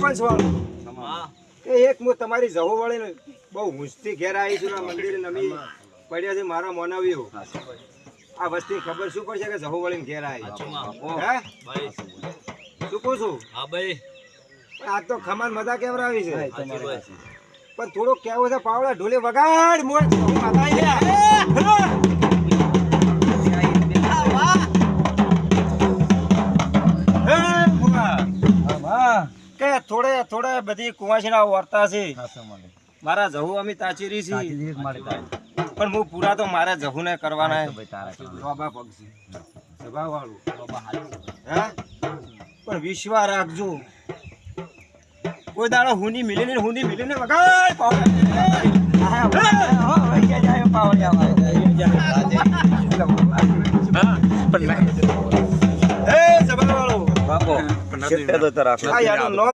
સરપંચ વાળું કે એક હું તમારી જહો વળીને બહુ હુંશથી ઘેર આવી છું આ મંદિરે નમી પડ્યા છે મારા મોનાવીઓ આ વસ્તી ખબર શું પડશે કે જહો વળીને ઘેર આવી હે શું કહું છું હા ભાઈ આ તો ખમાન મજા કેવરાવી છે પણ થોડું કેવું છે પાવડા ઢોલે વગાડ મોય કે થોડે થોડે બધી કુવાસીના વર્તા છે મારા જહુ અમે તાચીરી છે પણ હું પૂરા તો મારા જહુ ને કરવાના બાબા પગસી સભા વાળું હે પણ વિશ્વાસ રાખજો કોઈ દાડો હુની મિલીને વગાડ પાવડિયા